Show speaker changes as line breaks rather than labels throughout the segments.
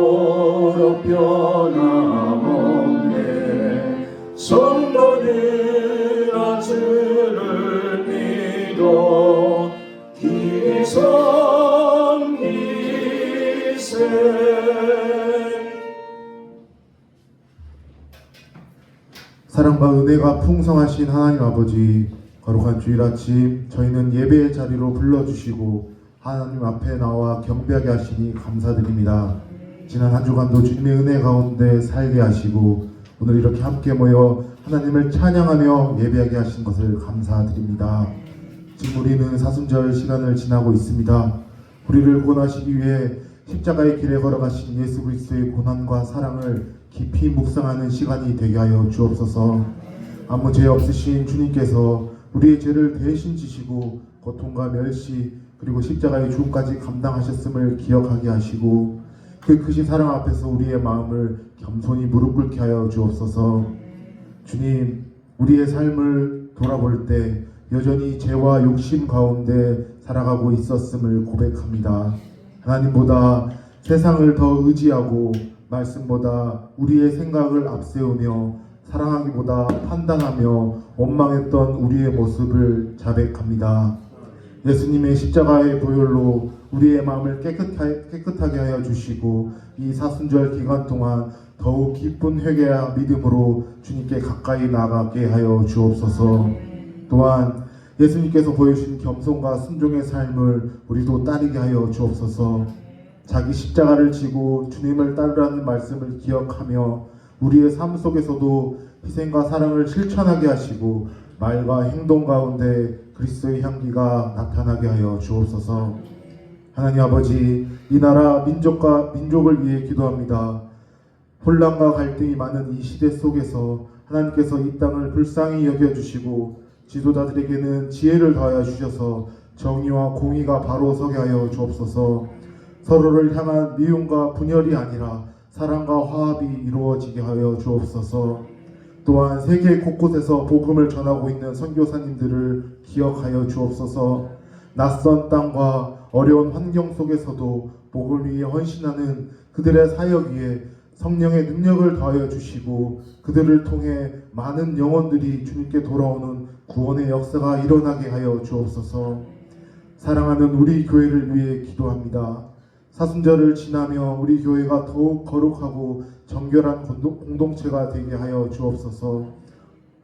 이토록 변함없네. 성도들아 주를 믿어 길이 섬기세.
사랑과 은혜가 풍성하신 하나님 아버지, 거룩한 주일 아침 저희는 예배의 자리로 불러주시고 하나님 앞에 나와 경배하게 하시니 감사드립니다. 지난 한 주간도 주님의 은혜 가운데 살게 하시고 오늘 이렇게 함께 모여 하나님을 찬양하며 예배하게 하신 것을 감사드립니다. 지금 우리는 사순절 시간을 지나고 있습니다. 우리를 구원하시기 위해 십자가의 길에 걸어가신 예수 그리스도의 고난과 사랑을 깊이 묵상하는 시간이 되게 하여 주옵소서. 아무 죄 없으신 주님께서 우리의 죄를 대신 지시고 고통과 멸시 그리고 십자가의 죽음까지 감당하셨음을 기억하게 하시고 그 크신 사랑 앞에서 우리의 마음을 겸손히 무릎 꿇게 하여 주옵소서. 주님, 우리의 삶을 돌아볼 때 여전히 죄와 욕심 가운데 살아가고 있었음을 고백합니다. 하나님보다 세상을 더 의지하고 말씀보다 우리의 생각을 앞세우며 사랑하기보다 판단하며 원망했던 우리의 모습을 자백합니다. 예수님의 십자가의 보혈로 우리의 마음을 깨끗하게 하여 주시고 이 사순절 기간 동안 더욱 기쁜 회개와 믿음으로 주님께 가까이 나가게 하여 주옵소서. 또한 예수님께서 보여주신 겸손과 순종의 삶을 우리도 따르게 하여 주옵소서. 자기 십자가를 지고 주님을 따르라는 말씀을 기억하며 우리의 삶 속에서도 희생과 사랑을 실천하게 하시고 말과 행동 가운데 그리스도의 향기가 나타나게 하여 주옵소서. 하나님 아버지, 이 나라 민족을 위해 기도합니다. 혼란과 갈등이 많은 이 시대 속에서 하나님께서 이 땅을 불쌍히 여겨주시고 지도자들에게는 지혜를 더하여 주셔서 정의와 공의가 바로 서게 하여 주옵소서. 서로를 향한 미움과 분열이 아니라 사랑과 화합이 이루어지게 하여 주옵소서. 또한 세계 곳곳에서 복음을 전하고 있는 선교사님들을 기억하여 주옵소서. 낯선 땅과 어려운 환경 속에서도 복음을 위해 헌신하는 그들의 사역 위에 성령의 능력을 더하여 주시고 그들을 통해 많은 영혼들이 주님께 돌아오는 구원의 역사가 일어나게 하여 주옵소서. 사랑하는 우리 교회를 위해 기도합니다. 사순절을 지나며 우리 교회가 더욱 거룩하고 정결한 공동체가 되게 하여 주옵소서.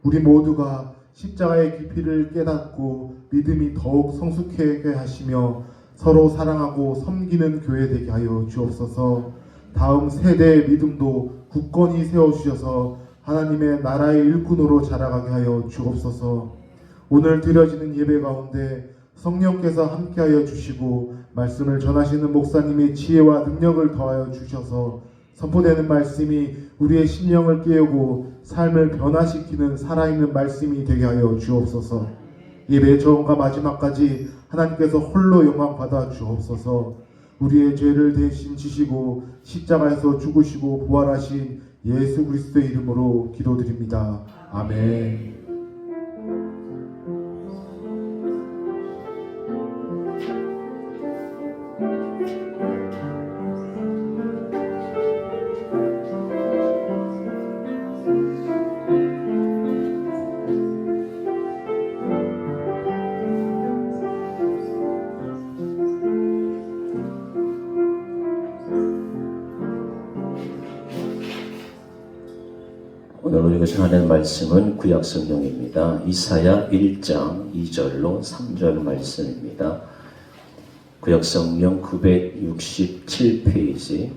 우리 모두가 십자가의 깊이를 깨닫고 믿음이 더욱 성숙하게 하시며 서로 사랑하고 섬기는 교회 되게 하여 주옵소서. 다음 세대의 믿음도 굳건히 세워주셔서 하나님의 나라의 일꾼으로 자라가게 하여 주옵소서. 오늘 드려지는 예배 가운데 성령께서 함께하여 주시고 말씀을 전하시는 목사님의 지혜와 능력을 더하여 주셔서 선포되는 말씀이 우리의 심령을 깨우고 삶을 변화시키는 살아있는 말씀이 되게 하여 주옵소서. 예배의 처음과 마지막까지 하나님께서 홀로 영광 받아 주옵소서. 우리의 죄를 대신 지시고 십자가에서 죽으시고 부활하신 예수 그리스도의 이름으로 기도드립니다. 아멘.
오늘 우리가 전하는 말씀은 구약 성경입니다. 이사야 1장 2절로 3절 말씀입니다. 구약 성경 967페이지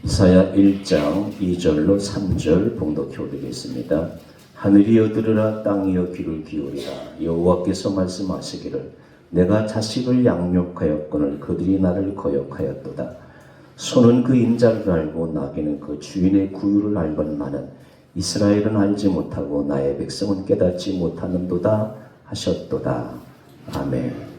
이사야 1장 2절로 3절 봉독해 드리겠습니다. 하늘이여 들으라, 땅이여 귀를 기울이라. 여호와께서 말씀하시기를 내가 자식을 양육하였거늘 그들이 나를 거역하였도다. 소는 그 인자를 알고 나귀는 그 주인의 구유를 알건만은 이스라엘은 알지 못하고 나의 백성은 깨닫지 못하는도다 하셨도다. 아멘.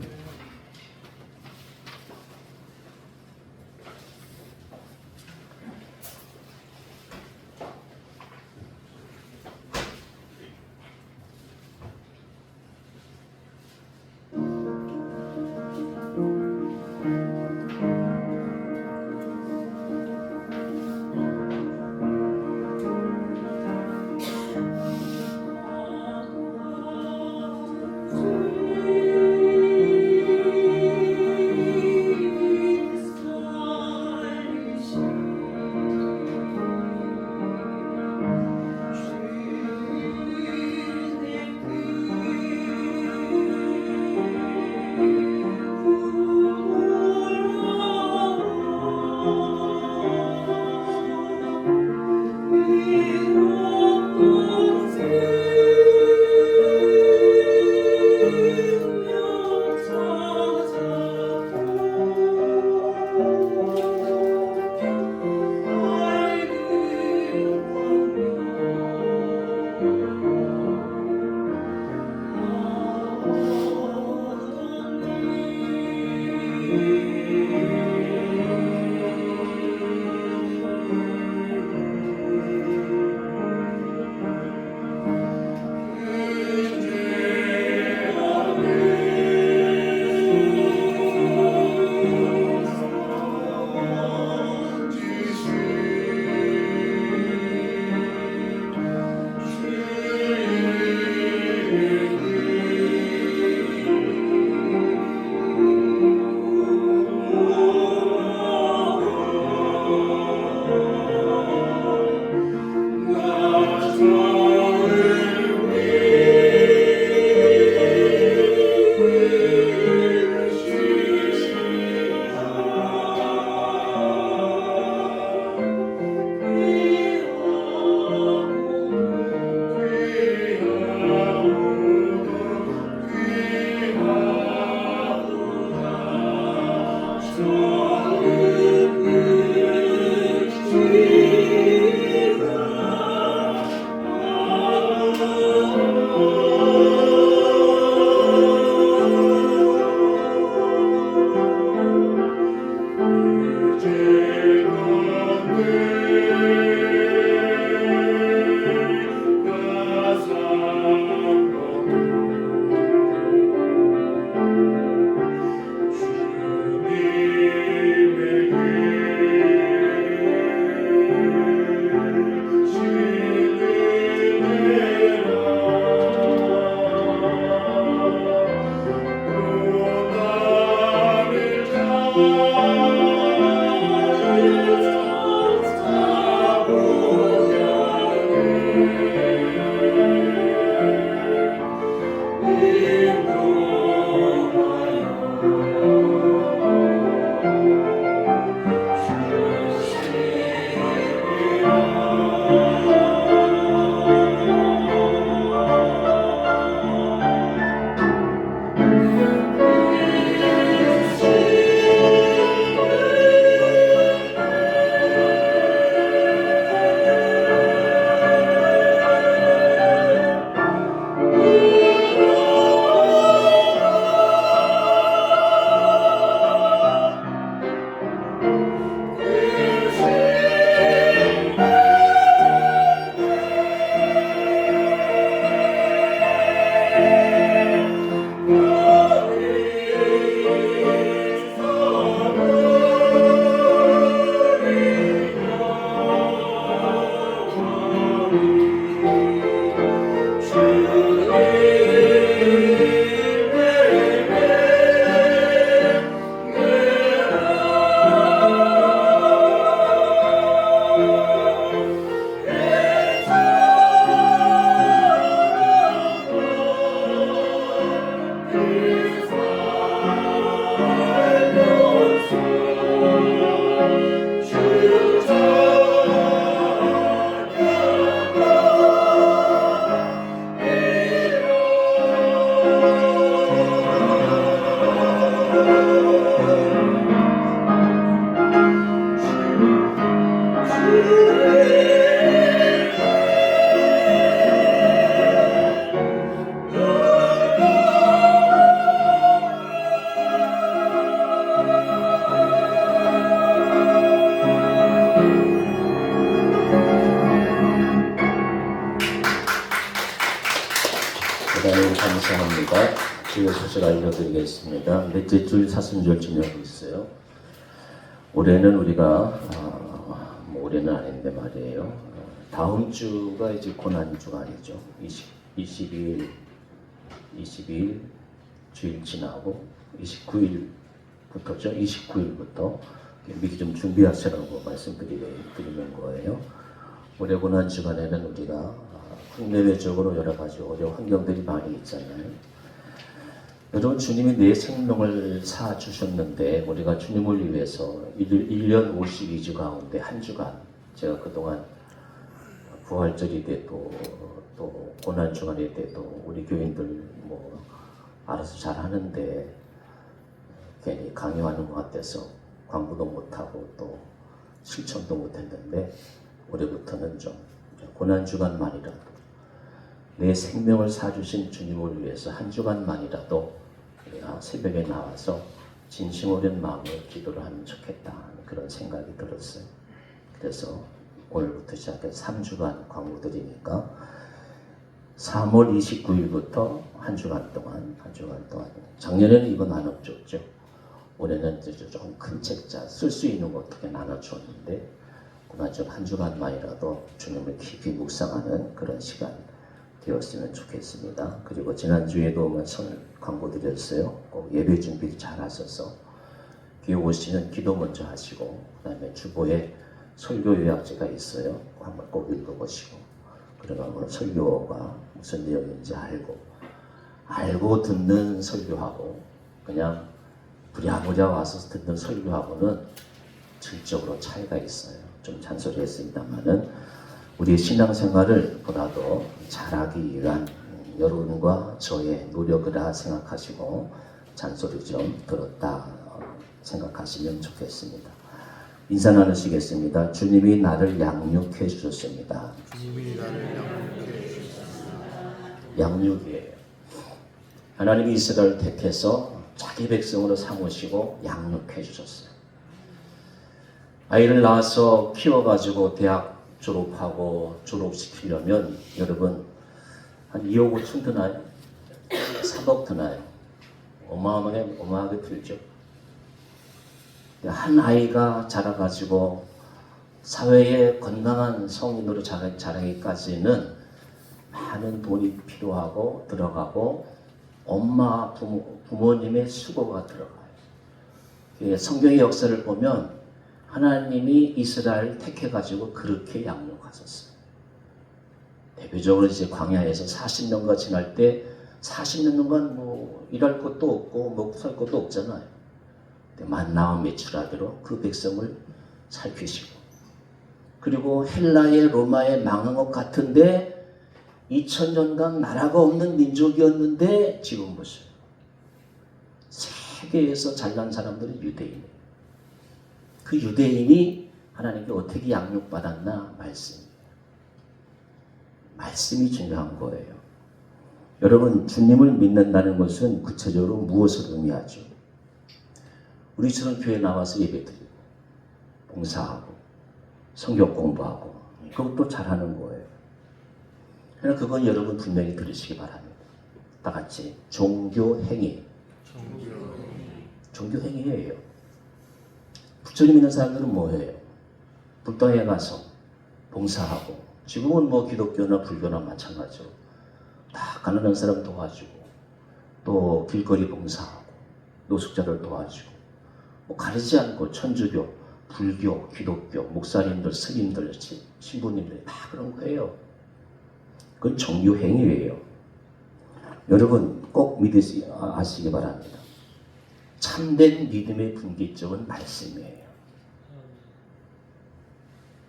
감사합니다. 제가 소식 알려드리겠습니다. 넷째 줄 사순절 지내고 있어요. 올해는 우리가 올해는 아닌데 말이에요. 다음 주가 이제 고난 주간이죠. 22일 주일 지나고 29일부터죠. 29일부터 미리 좀 준비하시라고 말씀드리는 거예요. 올해 고난 주간에는 우리가 국내외적으로 여러 가지 어려운 환경들이 많이 있잖아요. 여러분, 주님이 내 생명을 사 주셨는데 우리가 주님을 위해서 1년 52주 가운데 한 주간, 제가 그동안 부활절이 돼도 또 고난 주간이 돼도 우리 교인들 뭐 알아서 잘 하는데 괜히 강요하는 것 같아서 광고도 못하고 또 실천도 못했는데 올해부터는 좀 고난 주간만이라도 내 생명을 사주신 주님을 위해서 한 주간만이라도 우리가 새벽에 나와서 진심 어린 마음으로 기도를 하면 좋겠다 그런 생각이 들었어요. 그래서 오늘부터 시작해서 3주간 광고 드리니까 3월 29일부터 한 주간 동안 작년에는 이거 나눠줬죠. 올해는 좀 큰 책자 쓸 수 있는 거 어떻게 나눠줬는데 그만 좀 한 주간만이라도 주님을 깊이 묵상하는 그런 시간 되었으면 좋겠습니다. 그리고 지난주에도 광고 드렸어요. 꼭 예배 준비를 잘 하셔서 교회 오시면 기도 먼저 하시고 그 다음에 주보에 설교 요약지가 있어요. 한번 꼭 읽어보시고 그러면 설교가 무슨 내용인지 알고 듣는 설교하고 그냥 부랴부랴 와서 듣는 설교하고는 질적으로 차이가 있어요. 좀 잔소리했습니다만은 우리의 신앙생활을 보다도 잘하기 위한 여러분과 저의 노력이라 생각하시고 잔소리 좀 들었다 생각하시면 좋겠습니다. 인사 나누시겠습니다. 주님이 나를 양육해 주셨습니다.
주님이 나를 양육해 주셨습니다.
양육이에요. 하나님이 이스라엘을 택해서 자기 백성으로 삼으시고 양육해 주셨어요. 아이를 낳아서 키워가지고 대학 졸업하고 졸업시키려면 여러분 한 2억 5천 드나요? 3억 드나요? 어마어마하게 들죠. 한 아이가 자라가지고 사회에 건강한 성인으로 자라기까지는 많은 돈이 필요하고 들어가고 엄마 부모님의 수고가 들어가요. 성경의 역사를 보면 하나님이 이스라엘 택해가지고 그렇게 양육하셨어요. 대표적으로 이제 광야에서 40년간 지날 때 40년간 뭐 일할 것도 없고 먹고 살 것도 없잖아요. 만나와 메추라기로 그 백성을 살피시고 그리고 헬라의 로마에 망한 것 같은데 2000년간 나라가 없는 민족이었는데 지금 보세요. 세계에서 잘난 사람들은 유대인이에요. 그 유대인이 하나님께 어떻게 양육받았나? 말씀이 중요한 거예요. 여러분, 주님을 믿는다는 것은 구체적으로 무엇을 의미하죠? 우리처럼 교회 나와서 예배드리고 봉사하고 성경 공부하고 그것도 잘하는 거예요. 그러나 그건 여러분 분명히 들으시기 바랍니다. 다 같이 종교행위. 종교행위예요. 부처님 믿는 사람들은 뭐예요? 불당에 가서 봉사하고 지금은 뭐 기독교나 불교나 마찬가지로 다 가난한 사람 도와주고 또 길거리 봉사하고 노숙자를 도와주고 뭐 가리지 않고 천주교, 불교, 기독교, 목사님들, 스님들, 신부님들 다 그런 거예요. 그건 종교행위예요. 여러분 꼭 아시기 바랍니다. 참된 믿음의 분기점은 말씀이에요.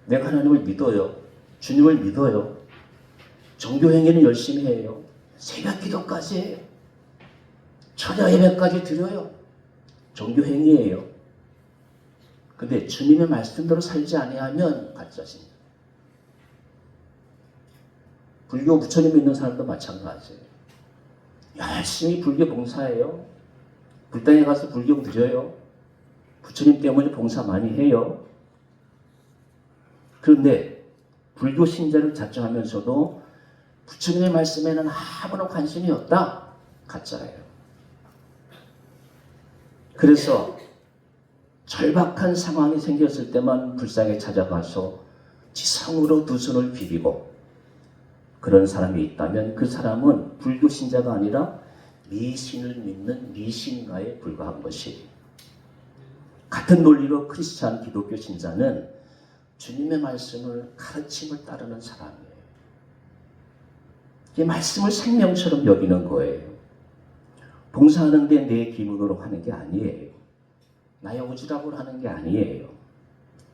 내가 하나님을 믿어요. 주님을 믿어요. 종교행위는 열심히 해요. 새벽 기도까지 해요. 처녀 예배까지 드려요. 종교행위예요. 근데 주님의 말씀대로 살지 아니하면 가짜십니다. 불교 부처님 믿는 사람도 마찬가지예요. 열심히 불교 봉사해요. 불당에 가서 불경 드려요. 부처님 때문에 봉사 많이 해요. 그런데 불교 신자를 자처하면서도 부처님의 말씀에는 아무런 관심이 없다. 가짜예요. 그래서 절박한 상황이 생겼을 때만 불쌍히 찾아가서 지성으로 두 손을 비비고 그런 사람이 있다면 그 사람은 불교 신자가 아니라 미신을 믿는 미신가에 불과한 것이. 같은 논리로 크리스찬 기독교 신자는 주님의 말씀을 가르침을 따르는 사람이에요. 이 말씀을 생명처럼 여기는 거예요. 봉사하는데 내 기분으로 하는 게 아니에요. 나의 오지랖으로 하는 게 아니에요.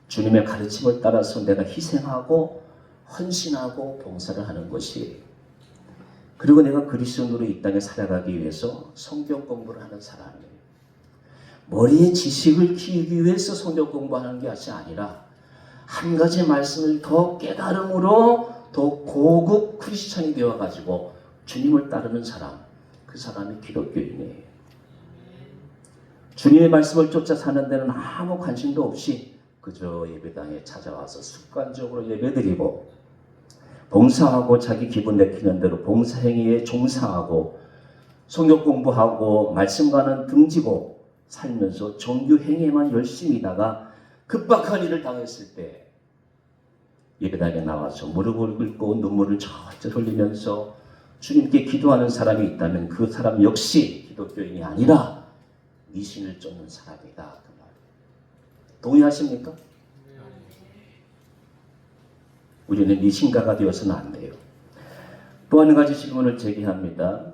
주님의 가르침을 따라서 내가 희생하고 헌신하고 봉사를 하는 것이에요. 그리고 내가 그리스도인으로 이 땅에 살아가기 위해서 성경 공부를 하는 사람이에요. 머리에 지식을 키우기 위해서 성경 공부하는 것이 아니라 한 가지 말씀을 더 깨달음으로 더 고급 크리스찬이 되어가지고 주님을 따르는 사람, 그 사람이 기독교인이에요. 주님의 말씀을 쫓아 사는 데는 아무 관심도 없이 그저 예배당에 찾아와서 습관적으로 예배드리고 봉사하고 자기 기분 내키는 대로 봉사행위에 종사하고 성경 공부하고 말씀과는 등지고 살면서 종교행위에만 열심히 다가 급박한 일을 당했을 때 예배당에 나와서 무릎을 꿇고 눈물을 절절 흘리면서 주님께 기도하는 사람이 있다면 그 사람 역시 기독교인이 아니라 미신을 쫓는 사람이다. 그 말. 동의하십니까? 우리는 미신가가 되어서는 안 돼요. 또 한 가지 질문을 제기합니다.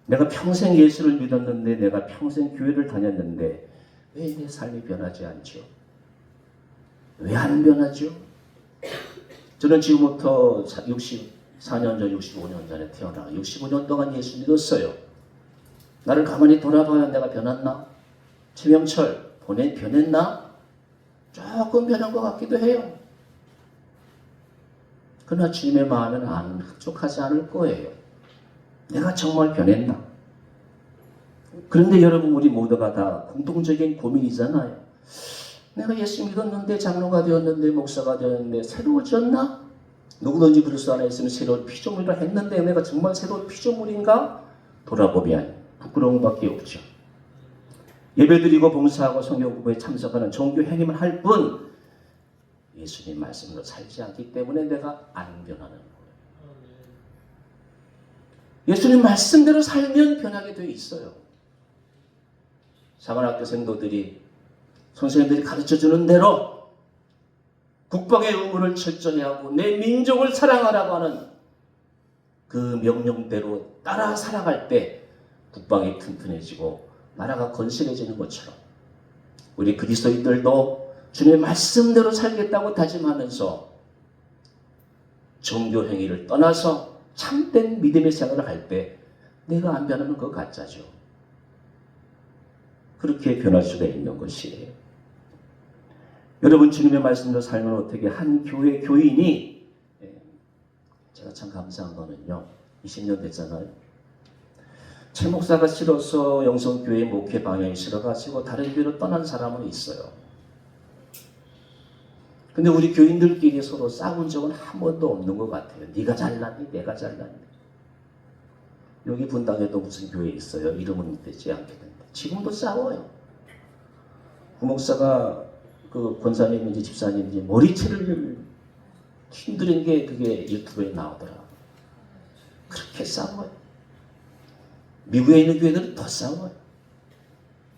내가 평생 예수를 믿었는데 내가 평생 교회를 다녔는데 왜 내 삶이 변하지 않죠? 왜 안 변하죠? 저는 지금부터 64년 전, 65년 전에 태어나 65년 동안 예수 믿었어요. 나를 가만히 돌아봐야 내가 변했나? 최명철 변했나? 조금 변한 것 같기도 해요. 그러나 주님의 마음에는 안 흡족하지 않을 거예요. 내가 정말 변했나? 그런데 여러분, 우리 모두가 다 공통적인 고민이잖아요. 내가 예수 믿었는데, 장로가 되었는데, 목사가 되었는데 새로워졌나? 누구든지 그리스도 안에 있으면 새로운 피조물이라 했는데 내가 정말 새로운 피조물인가? 돌아보면 부끄러움밖에 없죠. 예배드리고 봉사하고 성경 공부에 참석하는 종교 행위만 할 뿐 예수님 말씀으로 살지 않기 때문에 내가 안 변하는 거예요. 예수님 말씀대로 살면 변하게 돼 있어요. 사관학교 생도들이 선생님들이 가르쳐주는 대로 국방의 의무를 철저히 하고 내 민족을 사랑하라고 하는 그 명령대로 따라 살아갈 때 국방이 튼튼해지고 나라가 건실해지는 것처럼 우리 그리스도인들도 주님의 말씀대로 살겠다고 다짐하면서 종교 행위를 떠나서 참된 믿음의 생활을 할 때 내가 안 변하는 거 가짜죠. 그렇게 변할 수가 있는 것이에요. 여러분, 주님의 말씀대로 살면 어떻게 한 교회 교인이, 제가 참 감사한 거는요, 20년 됐잖아요. 최 목사가 싫어서 영성교회 목회 방향이 싫어가지고 다른 교회로 떠난 사람은 있어요. 근데 우리 교인들끼리 서로 싸운 적은 한 번도 없는 것 같아요. 네가 잘났니? 내가 잘났니? 여기 분당에도 무슨 교회 있어요. 이름은 되지 않겠는데 지금도 싸워요. 그 목사가 그 권사님인지 집사님인지 머리채를 힘들은 게 그게 유튜브에 나오더라. 그렇게 싸워요. 미국에 있는 교회들은 더 싸워요.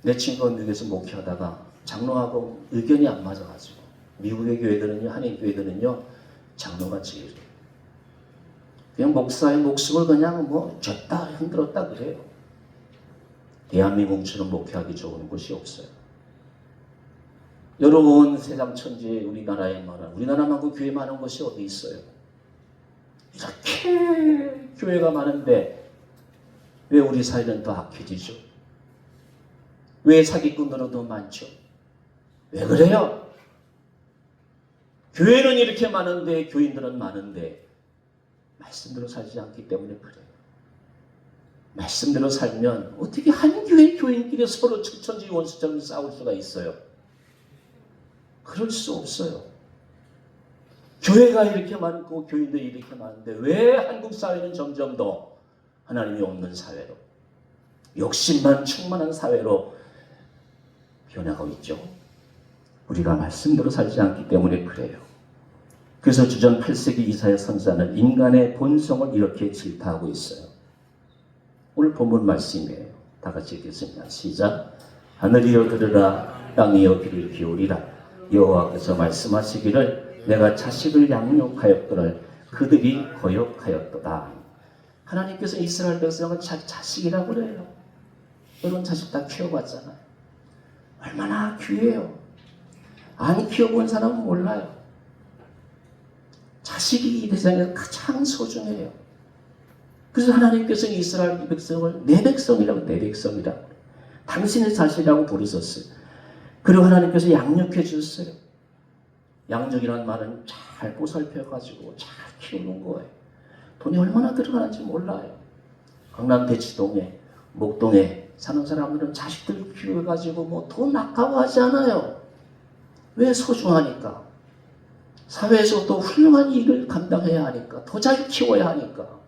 내 친구가 미국에서 목회하다가 장로하고 의견이 안 맞아가지고 미국의 교회들은요, 한인 교회들은요, 장로가 제일 그냥 목사의 목숨을 그냥 뭐 줬다 흔들었다 그래요. 대한민국처럼 목회하기 좋은 곳이 없어요. 여러분, 세상 천지에 우리나라만큼 교회 많은 곳이 어디 있어요? 이렇게 교회가 많은데 왜 우리 사회는 더 악해지죠? 왜 사기꾼들은 더 많죠? 왜 그래요? 교회는 이렇게 많은데 교인들은 많은데 말씀대로 살지 않기 때문에 그래요. 말씀대로 살면 어떻게 한 교회 교인끼리 서로 천지 원수처럼 싸울 수가 있어요? 그럴 수 없어요. 교회가 이렇게 많고 교인들이 이렇게 많은데 왜 한국 사회는 점점 더 하나님이 없는 사회로, 욕심만 충만한 사회로 변하고 있죠. 우리가 말씀대로 살지 않기 때문에 그래요. 그래서 주전 8세기 이사야 선지자는 인간의 본성을 이렇게 질타하고 있어요. 오늘 본문 말씀이에요. 다 같이 읽겠습니다. 시작. 하늘이여 들으라, 땅이여 귀를 기울이라. 여호와께서 말씀하시기를 내가 자식을 양육하였거늘 그들이 거역하였도다. 하나님께서 이스라엘 백성을 자식이라고 그래요. 여러분 자식 다 키워봤잖아요. 얼마나 귀해요. 안 키워본 사람은 몰라요. 자식이 이 세상에서 가장 소중해요. 그래서 하나님께서 이스라엘 백성을 내 백성이라고, 내 백성이라고, 당신의 자식이라고 부르셨어요. 그리고 하나님께서 양육해 주셨어요. 양육이라는 말은 잘 보살펴가지고 잘 키우는 거예요. 돈이 얼마나 들어가는지 몰라요. 강남 대치동에, 목동에 사는 사람들은 자식들 키워가지고 뭐 돈 아까워하지 않아요. 왜? 소중하니까. 사회에서 또 훌륭한 일을 감당해야 하니까, 더 잘 키워야 하니까.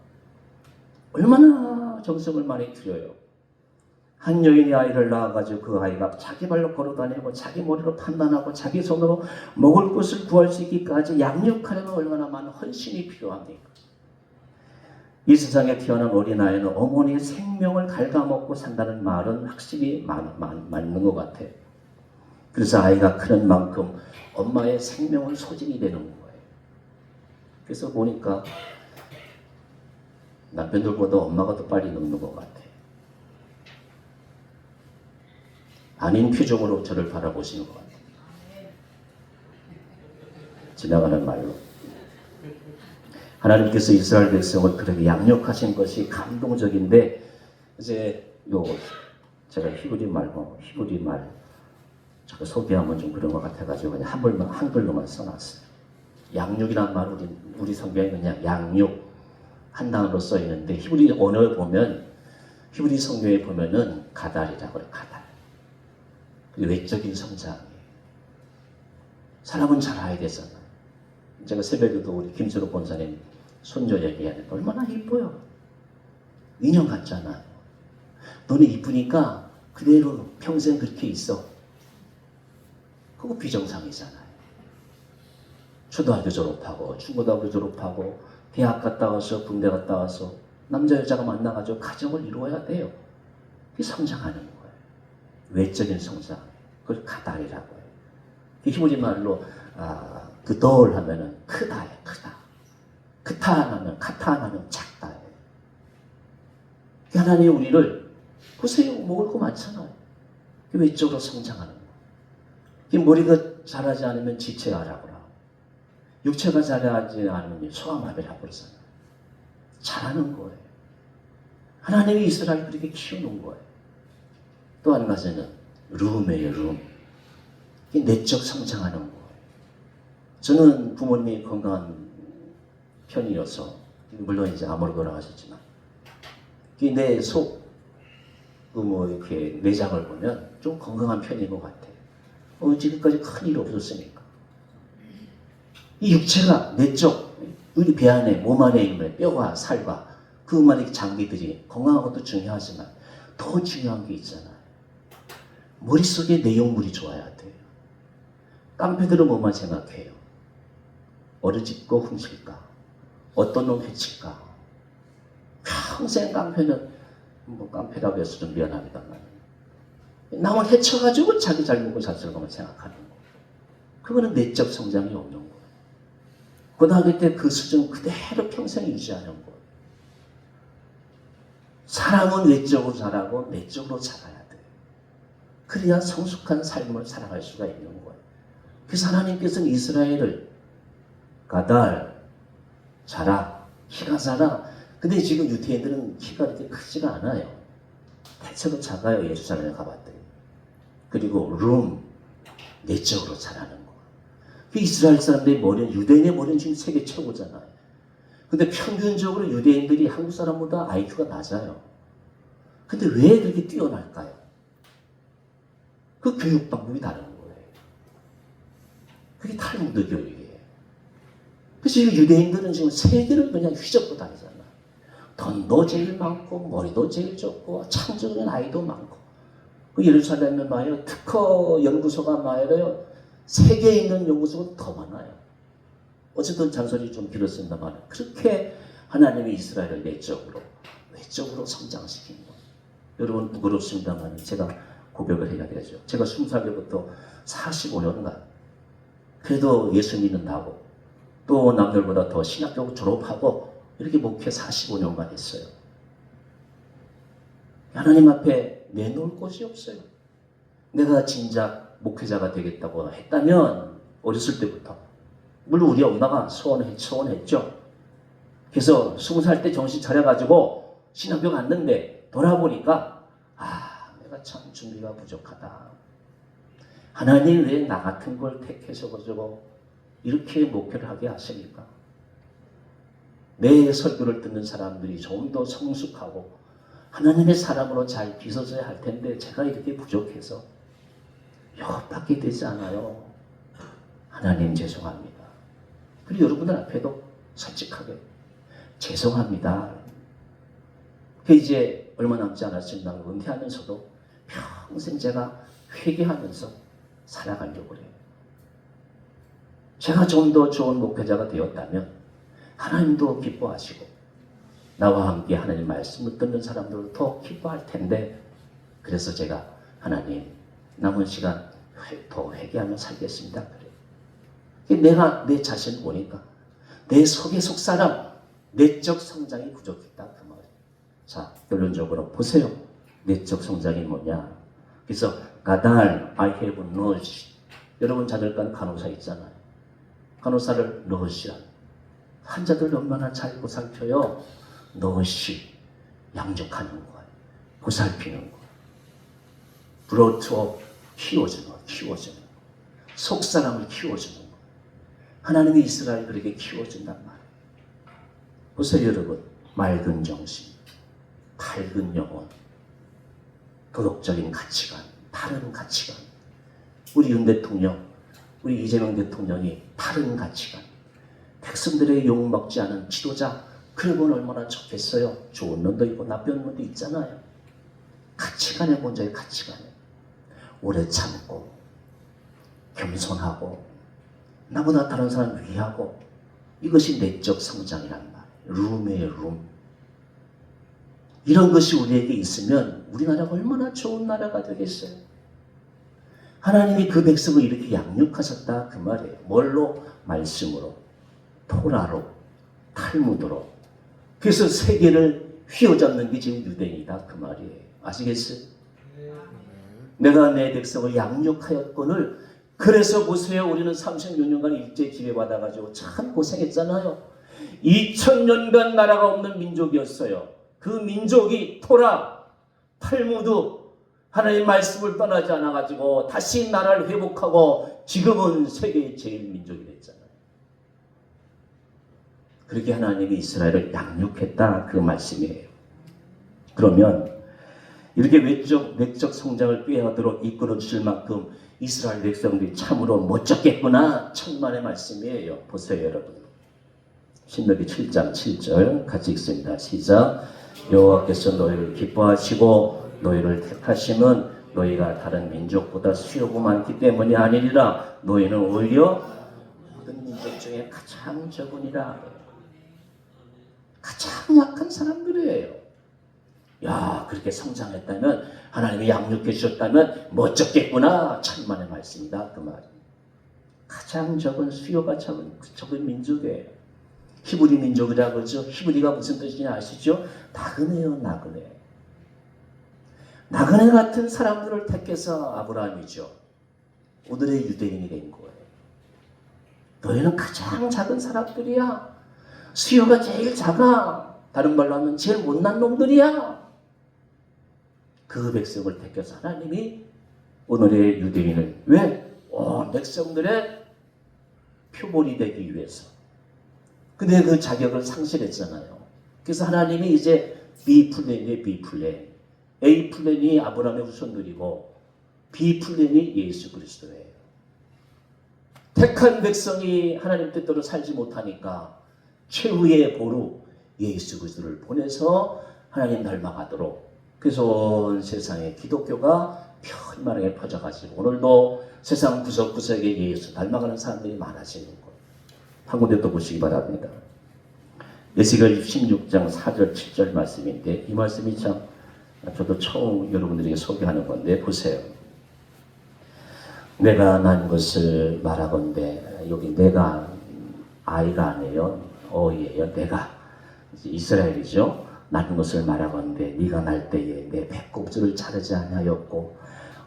얼마나 정성을 많이 들여요. 한 여인이 아이를 낳아가지고 그 아이가 자기 발로 걸어다니고 자기 머리로 판단하고 자기 손으로 먹을 것을 구할 수 있기까지 양육하려면 얼마나 많은 헌신이 필요합니까? 이 세상에 태어난 어린아이는 어머니의 생명을 갉아먹고 산다는 말은 확실히 맞는 것 같아요. 그래서 아이가 크는 만큼 엄마의 생명은 소진이 되는 거예요. 그래서 보니까 남편들보다 엄마가 더 빨리 늙는 것 같아요. 아닌 표정으로 저를 바라보시는 것 같아요. 지나가는 말로. 하나님께서 이스라엘 백성을 그렇게 양육하신 것이 감동적인데, 이제 제가 히브리 말 자꾸 소개하면 좀 그런 것 같아가지고 그냥 한글로만 써놨어요. 양육이란 말 우리 성경에 그냥 양육 한 단어로 써 있는데, 히브리 언어에 보면, 히브리 성경에 보면은 가달이라고 해요. 가달. 외적인 성장이에요. 사람은 자라야 되잖아요. 제가 새벽에도 우리 김수로 본사님 손녀 얘기하는데 얼마나 이뻐요. 인형 같잖아요. 너는 이쁘니까 그대로 평생 그렇게 있어. 그거 비정상이잖아요. 초등학교 졸업하고 중고등학교 졸업하고 대학 갔다 와서 군대 갔다 와서 남자 여자가 만나가지고 가정을 이루어야 돼요. 그게 성장하는 거예요. 외적인 성장. 그걸 가달이라고 해요. 히브리 말로 그돌 하면은 크다예요. 크다. 크타 하면 카타 하면 작다예요. 하나님이 우리를 보세요. 먹을 거 많잖아요. 외적으로 성장하는 거예요. 머리가 자라지 않으면 지체하라고 그러고, 육체가 자라지 않으면 소아마비라고 그러잖아요. 자라는 거예요. 하나님이 이스라엘을 그렇게 키우는 거예요. 또 한 가지는 룸이에요. 룸. 이게 내적 성장하는 거예요. 저는 부모님이 건강한 편이어서, 물론 이제 암으로 돌아가셨지만, 내 속, 이렇게 내장을 보면 좀 건강한 편인 것 같아요. 지금까지 큰 일이 없었으니까. 이 육체가 내적, 우리 배 안에, 몸 안에 있는 뼈와 살과 그 많은 장기들이 건강한 것도 중요하지만 더 중요한 게 있잖아요. 머릿속에 내용물이 좋아야 돼요. 깡패들은 뭐만 생각해요? 어르집고 훔칠까? 어떤 놈 해칠까? 평생 깡패는, 깡패라고 해서 좀 미안합니다만, 남을 해쳐가지고 자기 잘 먹고 잘 살고만 생각하는 거. 그거는 내적 성장이 없는 거예요. 고등학교 때 그 수준 그대로 평생 유지하는 거예요. 사람은 외적으로 자라고 내적으로 자라야 돼요. 그래야 성숙한 삶을 살아갈 수가 있는 거예요. 그래서 하나님께서는 이스라엘을 가달, 자라, 키가 자라. 근데 지금 유태인들은 키가 이렇게 크지가 않아요. 대체로 작아요. 예루살렘에 가봤더니. 그리고 룸, 내적으로 자라는 거. 그 이스라엘 사람들의 머리는, 유대인의 머리는 지금 세계 최고잖아요. 근데 평균적으로 유대인들이 한국 사람보다 IQ가 낮아요. 근데 왜 그렇게 뛰어날까요? 그 교육 방법이 다른 거예요. 그게 탈무드 교육이에요. 그래서 유대인들은 지금 세계를 그냥 휘젓고 다니잖아요. 돈도 제일 많고 머리도 제일 좋고 창조적인 아이도 많고 그 예루살렘에 말이에요. 특허 연구소가 말이에요. 세계에 있는 연구소가 더 많아요. 어쨌든 잔소리 좀 길었습니다만 그렇게 하나님이 이스라엘을 외적으로 성장시킨 거예요. 여러분 부끄럽습니다만 제가 고백을 해야 되죠. 제가 20살 때부터 45년간 그래도 예수 믿는다고 또 남들보다 더 신학교 졸업하고 이렇게 목회 45년간 했어요. 하나님 앞에 내놓을 곳이 없어요. 내가 진작 목회자가 되겠다고 했다면 어렸을 때부터 물론 우리 엄마가 소원했죠. 그래서 20살 때 정신 차려가지고 신학교 갔는데 돌아보니까 내가 참 준비가 부족하다. 하나님 왜 나 같은 걸 택해서 가지고 이렇게 목회를 하게 하십니까? 내 설교를 듣는 사람들이 좀 더 성숙하고 하나님의 사람으로 잘 빚어져야 할 텐데 제가 이렇게 부족해서 이것밖에 되지 않아요. 하나님 죄송합니다. 그리고 여러분들 앞에도 솔직하게 죄송합니다. 그 이제 얼마 남지 않았습니다. 은퇴하면서도 평생 제가 회개하면서 살아가려고 해요. 제가 좀 더 좋은 목회자가 되었다면 하나님도 기뻐하시고 나와 함께 하나님 말씀을 듣는 사람들도 더 기뻐할 텐데 그래서 제가 하나님 남은 시간 더 회개하며 살겠습니다. 그래요. 내가 내 자신을 보니까 내 속의 속사람 내적 성장이 부족했다 그 말이에요. 자 결론적으로 보세요. 내적 성장이 뭐냐. 그래서 가달 I have knowledge. 여러분 자들간 간호사 있잖아요. 간호사를 너시란 환자들 얼마나 잘 보살펴요. 너시 양적하는 거예요. 보살피는 거예요. 브로트업 키워주는 거예요. 속사람을 키워주는 거예요. 하나님이 이스라엘 그렇게 키워준단 말이에요. 보세요 여러분. 맑은 정신, 밝은 영혼, 도덕적인 가치관, 바른 가치관. 우리 윤 대통령, 우리 이재명 대통령이 바른 가치관. 백성들의 욕먹지 않은 지도자. 그러면 얼마나 좋겠어요. 좋은 놈도 있고 나쁜 놈도 있잖아요. 가치관에 먼저 가치관에 오래 참고 겸손하고 나보다 다른 사람 위하고 이것이 내적 성장이란 말이에요. 룸이에요. 룸. 이런 것이 우리에게 있으면 우리나라가 얼마나 좋은 나라가 되겠어요. 하나님이 그 백성을 이렇게 양육하셨다 그 말이에요. 뭘로? 말씀으로, 토라로, 탈무드로. 그래서 세계를 휘어잡는 게 지금 유대인이다 그 말이에요. 아시겠어요? 내가 내 백성을 양육하였거늘. 그래서 보세요. 우리는 36년간 일제 지배받아가지고 참 고생했잖아요. 2000년간 나라가 없는 민족이었어요. 그 민족이 토라, 탈무드, 하나님의 말씀을 떠나지 않아가지고 다시 나라를 회복하고 지금은 세계의 제일 민족이 됐잖아요. 그렇게 하나님이 이스라엘을 양육했다 그 말씀이에요. 그러면 이렇게 내적 성장을 꾀하도록 이끌어 주실 만큼 이스라엘 백성들이 참으로 멋졌겠구나. 천만의 말씀이에요. 보세요 여러분. 신명기 7장 7절 같이 읽습니다. 시작. 여호와께서 너희를 기뻐하시고 너희를 택하심은 너희가 다른 민족보다 수요가 많기 때문이 아니니라. 너희는 오히려 모든 민족 중에 가장 적으니라. 가장 약한 사람들이에요. 야, 그렇게 성장했다면 하나님이 양육해 주셨다면 멋졌겠구나. 천만의 말씀이다 그 말. 가장 적은 수요가 적은 민족이에요. 히브리 민족이라고 그러죠. 히브리가 무슨 뜻이냐 아시죠? 나그네요, 나그네. 나그네 같은 사람들을 택해서 아브라함이죠. 오늘의 유대인이 된 거예요. 너희는 가장 작은 사람들이야. 수요가 제일 작아. 다른 말로 하면 제일 못난 놈들이야. 그 백성을 택해서 하나님이 오늘의 유대인을 왜? 백성들의 표본이 되기 위해서. 근데 그 자격을 상실했잖아요. 그래서 하나님이 이제 B플랜이에요. B플랜. A플랜이 아브라함의 후손들이고 B플랜이 예수 그리스도예요. 택한 백성이 하나님 뜻대로 살지 못하니까 최후의 보루 예수 그리스도를 보내서 하나님 닮아가도록, 그래서 온 세상에 기독교가 편만하게 퍼져가지고 오늘도 세상 구석구석에 예수 닮아가는 사람들이 많아지는 것. 한 군데 또 보시기 바랍니다. 에스겔 16장 4절 7절 말씀인데, 이 말씀이 참 저도 처음 여러분들에게 소개하는 건데 보세요. 내가 난 것을 말하건대, 여기 내가 아이가 아니에요, 어이예요. 내가 이스라엘이죠. 난 것을 말하건대 네가 날 때에 내 배꼽줄을 자르지 아니하였고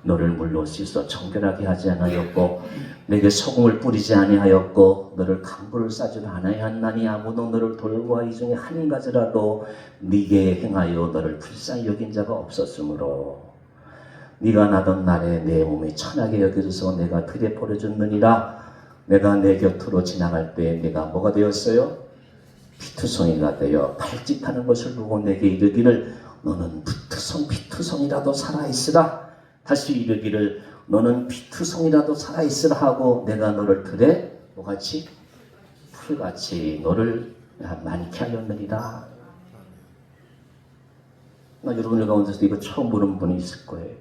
너를 물로 씻어 정결하게 하지 아니하였고 내게 소금을 뿌리지 아니하였고 너를 강불을 싸지 아니하였나니 아무도 너를 돌과 이 중에 한 가지라도 네게 행하여 너를 불쌍히 여긴 자가 없었으므로 네가 나던 날에 내 몸이 천하게 여겨져서 내가 들에 버려졌느니라. 내가 내 곁으로 지나갈 때 내가 뭐가 되었어요? 피투성이가 되어 발짓하는 것을 보고 내게 이르기를 너는 피투성이라도 살아있으라. 다시 이르기를 너는 피투성이라도 살아있으라 하고 내가 너를 들에 뭐같이? 풀같이 너를 많게 하였느니라. 여러분들 가운데서 이거 처음 보는 분이 있을 거예요.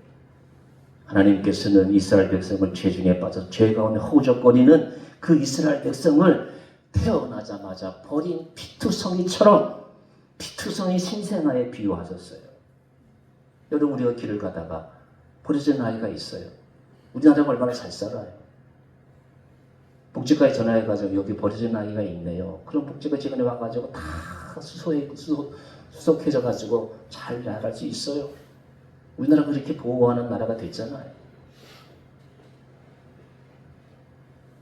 하나님께서는 이스라엘 백성을 죄중에 빠져 죄 가운데 허우적거리는 그 이스라엘 백성을 태어나자마자 버린 피투성이처럼 피투성이 신생아에 비유하셨어요. 여러분, 우리가 길을 가다가 버려진 아이가 있어요. 우리나라가 얼마나 잘 살아요. 복지과에 전화해가지고 여기 버려진 아이가 있네요. 그럼 복지과 직원이 와가지고 다 수속해져가지고 잘 나갈 수 있어요. 우리나라가 그렇게 보호하는 나라가 됐잖아요.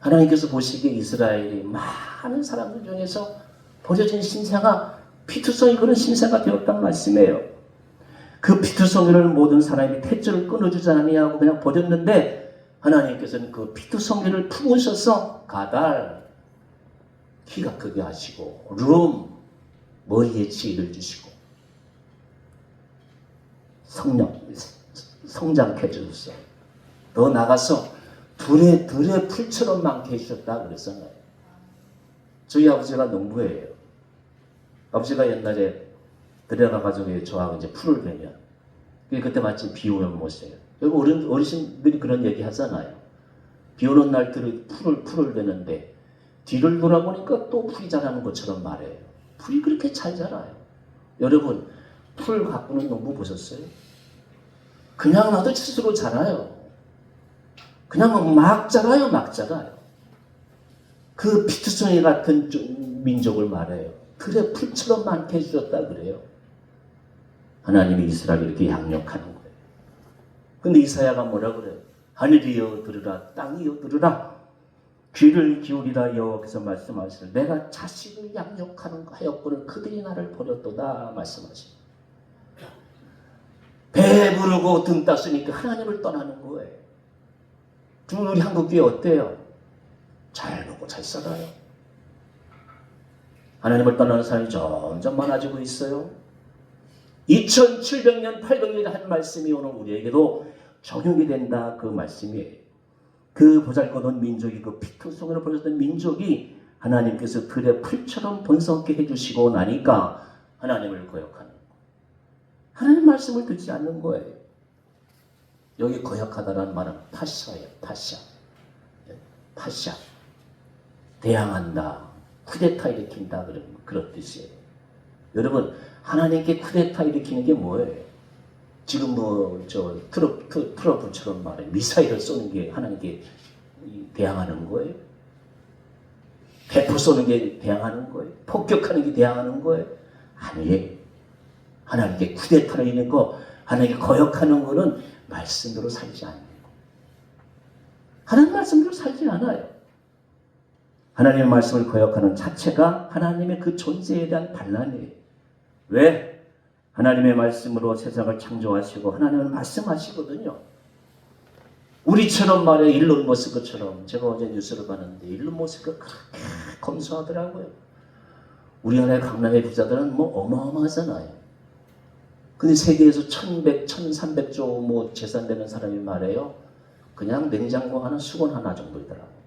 하나님께서 보시기에 이스라엘이 많은 사람들 중에서 버려진 신생아, 피투성이 그런 신생아가 되었단 말씀이에요. 그 피투성이를 모든 사람이 탯줄을 끊어주지 아니하고 그냥 버렸는데 하나님께서는 그 피투성이를 품으셔서 가달, 키가 크게 하시고 룸, 머리에 지혜를 주시고 성장케 해주셨어요. 더 나가서 들의 풀처럼 많게 해주셨다 그랬잖아요. 저희 아버지가 농부예요. 아버지가 옛날에 들여가가지고 저하고 이제 풀을 베면 그때 마침 비 오면 못해요. 여러분 어르신들이 그런 얘기 하잖아요. 비 오는 날 풀을 베는데 뒤를 돌아보니까 또 풀이 자라는 것처럼 말해요. 풀이 그렇게 잘 자라요. 여러분, 풀 가꾸는 농부 보셨어요? 그냥 놔도 스스로 자라요. 그냥 막 자라요, 막 자라요. 그 피투성이 같은 민족을 말해요. 들의 풀처럼 많게 해주셨다 그래요. 하나님이 이스라엘을 이렇게 양육하는 거예요. 근데 이사야가 뭐라 그래요? 하늘이여 들으라, 땅이여 들으라, 귀를 기울이라 여호와께서 말씀하시는 내가 자식을 양육하는 하였거늘 그들이 나를 버렸도다 말씀하시는. 배부르고 등 땄으니까 하나님을 떠나는 거예요. 우리 한국교회 어때요? 잘 먹고 잘 살아요. 하나님을 떠나는 사람이 점점 많아지고 있어요. 2700년, 800년에 한 말씀이 오늘 우리에게도 적용이 된다 그 말씀이에요. 그 보잘것없는 민족이, 그 피투성이로 버렸던 민족이 하나님께서 들의 풀처럼 번성케 해주시고 나니까 하나님을 거역하는 거예요. 하나님 말씀을 듣지 않는 거예요. 여기 거역하다라는 말은 파샤예요. 파샤. 대항한다, 쿠데타 일으킨다 그런 뜻이에요. 여러분, 하나님께 쿠데타 일으키는 게 뭐예요? 지금 트럼프처럼 말해 미사일을 쏘는 게 하나님께 대항하는 거예요? 배포 쏘는 게 대항하는 거예요? 폭격하는 게 대항하는 거예요? 아니에요. 하나님께 쿠데타를 이는 거, 하나님께 거역하는 거는 말씀대로 살지 않는 거. 하나님 말씀대로 살지 않아요. 하나님의 말씀을 거역하는 자체가 하나님의 그 존재에 대한 반란이에요. 왜? 하나님의 말씀으로 세상을 창조하시고 하나님은 말씀하시거든요. 우리처럼 말해 일론 머스크처럼, 제가 어제 뉴스를 봤는데 일론 머스크가 그렇게 검소하더라고요. 우리나라의 강남의 부자들은 뭐 어마어마하잖아요. 근데 세계에서 1100, 1300조 재산 되는 사람이 말해요. 그냥 냉장고 하나, 수건 하나 정도이더라고요.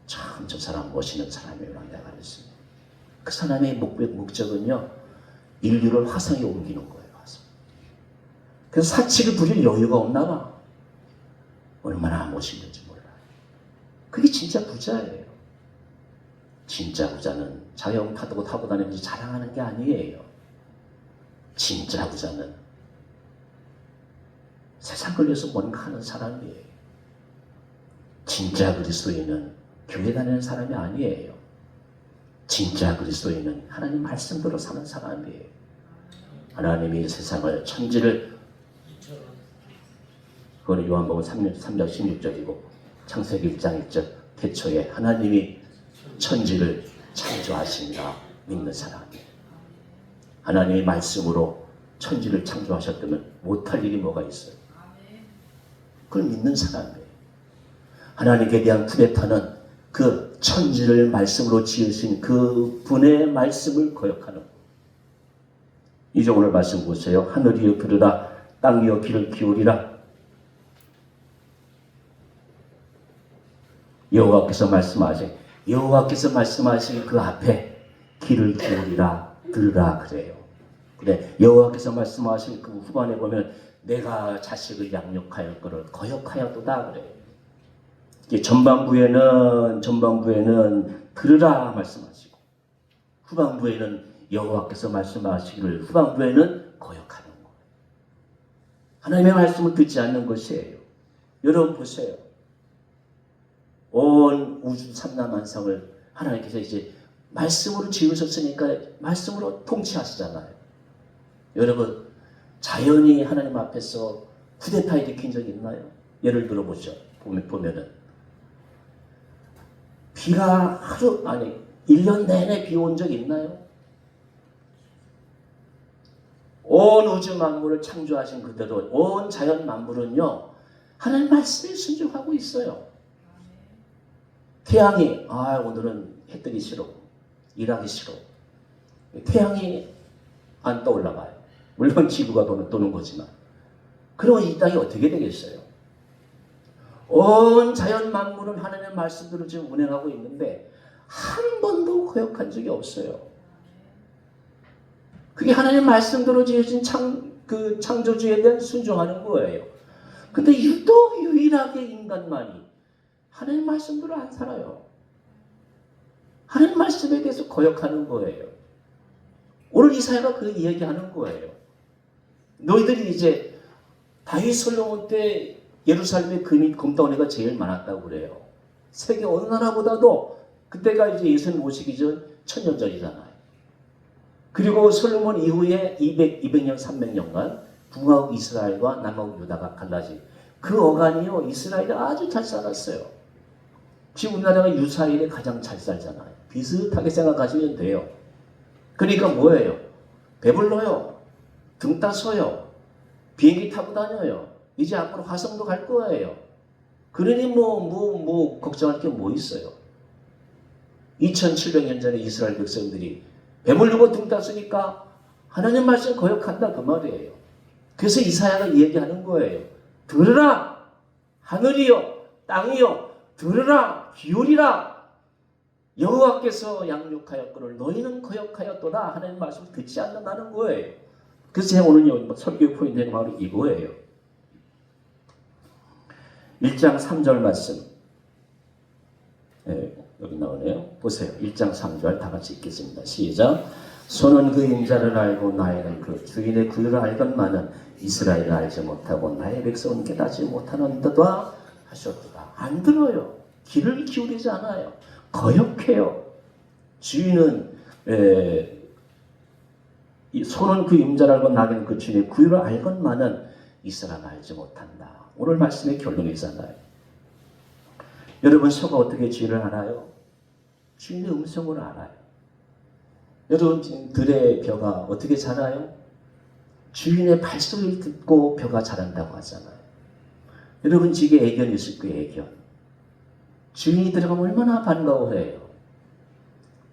참 저 사람 멋있는 사람이구나 내가 그랬습니다. 그 사람의 목적은요, 인류를 화성에 옮기는 거예요. 화성. 그래서 사치를 부릴 여유가 없나 봐. 얼마나 멋있는지 몰라요. 그게 진짜 부자예요. 진짜 부자는 자영 타고 다니면서 자랑하는 게 아니에요. 진짜 부자는 세상 걸려서 뭔가 하는 사람이에요. 진짜 그리스도인은 교회 다니는 사람이 아니에요. 진짜 그리스도인은 하나님 말씀대로 사는 사람이에요. 하나님이 세상을, 천지를, 그거는 요한복음 3장 16절이고 창세기 1장 1절, 태초에 하나님이 천지를 창조하신다 믿는 사람이에요. 하나님의 말씀으로 천지를 창조하셨다면 못할 일이 뭐가 있어요? 그걸 믿는 사람이에요. 하나님께 대한 쿠데타는 그 천지를 말씀으로 지으신 그 분의 말씀을 거역하는 거예요. 이제 오늘 말씀 보세요. 하늘이여 들으라, 땅이여 귀를 기울이라. 여호와께서 말씀하신 그 앞에 귀를 기울이라, 들으라 그래요. 그래, 여호와께서 말씀하신 그 후반에 보면 내가 자식을 양육하여 그를 거역하였도다 그래요. 이제 전반부에는 들으라 말씀하시고, 후반부에는 여호와께서 말씀하시기를, 후반부에는 거역하는 거예요. 하나님의 말씀을 듣지 않는 것이에요. 여러분 보세요. 온 우주 삼라만상을 하나님께서 이제 말씀으로 지으셨으니까 말씀으로 통치하시잖아요. 여러분, 자연이 하나님 앞에서 쿠데타 일으킨 적 있나요? 예를 들어보죠. 보면은 비가 1년 내내 비 온 적 있나요? 온 우주 만물을 창조하신 그대로 온 자연 만물은요, 하나님 말씀에 순종하고 있어요. 태양이 오늘은 해 뜨기 싫어, 일하기 싫어, 태양이 안 떠올라 봐요. 물론 지구가 도는 거지만, 그러면 이 땅이 어떻게 되겠어요? 온 자연 만물은 하나님의 말씀대로 지금 운행하고 있는데 한 번도 거역한 적이 없어요. 그게 하나님 말씀대로 지어진 창조주에 대한 순종하는 거예요. 근데 유일하게 인간만이 하나님 말씀대로 안 살아요. 하나님 말씀에 대해서 거역하는 거예요. 오늘 이사야가 그 이야기하는 거예요. 너희들이 이제 다윗 솔로몬 때 예루살렘의 금덩어리가 제일 많았다고 그래요. 세계 어느 나라보다도, 그때가 이제 예수님 오시기 전 1000년 전이잖아요. 그리고 솔로몬 이후에 200년, 300년간 북왕국 이스라엘과 남왕국 유다가 갈라진 그 어간이요, 이스라엘이 아주 잘 살았어요. 지금 우리나라가 유사일에 가장 잘 살잖아요. 비슷하게 생각하시면 돼요. 그러니까 뭐예요? 배불러요. 등 따서요. 비행기 타고 다녀요. 이제 앞으로 화성도 갈 거예요. 그러니 걱정할 게 뭐 있어요? 2700년 전에 이스라엘 백성들이 배불르고 등 땄으니까 하나님 말씀 거역한다 그 말이에요. 그래서 이사야가 얘기하는 거예요. 들으라, 하늘이여 땅이여, 들으라, 기울이라. 여호와께서 양육하였거늘 너희는 거역하였도다. 하나님 말씀 듣지 않는다는 거예요. 그래서 제가 오늘 설교 포인트는 바로 이거예요. 1장 3절 말씀. 여기 나오네요. 보세요. 1장 3절 다 같이 읽겠습니다. 시작. 손은 그 인자를 알고 나에는 그 주인의 구유를 알건만은 이스라엘을 알지 못하고 나의 백성은 깨닫지 못하는도다 하셨도다. 안 들어요. 귀를 기울이지 않아요. 거역해요. 주인은 손은 그 임자를 알고 나에는 그 주인의 구유를 알건만은 이스라엘을 알지 못한다. 오늘 말씀의 결론이잖아요. 여러분, 소가 어떻게 주인을 알아요? 주인의 음성을 알아요. 여러분, 들의 벼가 어떻게 자라요? 주인의 발소리를 듣고 벼가 자란다고 하잖아요. 여러분, 집에 애견이 있을 거예요. 애견. 주인이 들어가면 얼마나 반가워해요.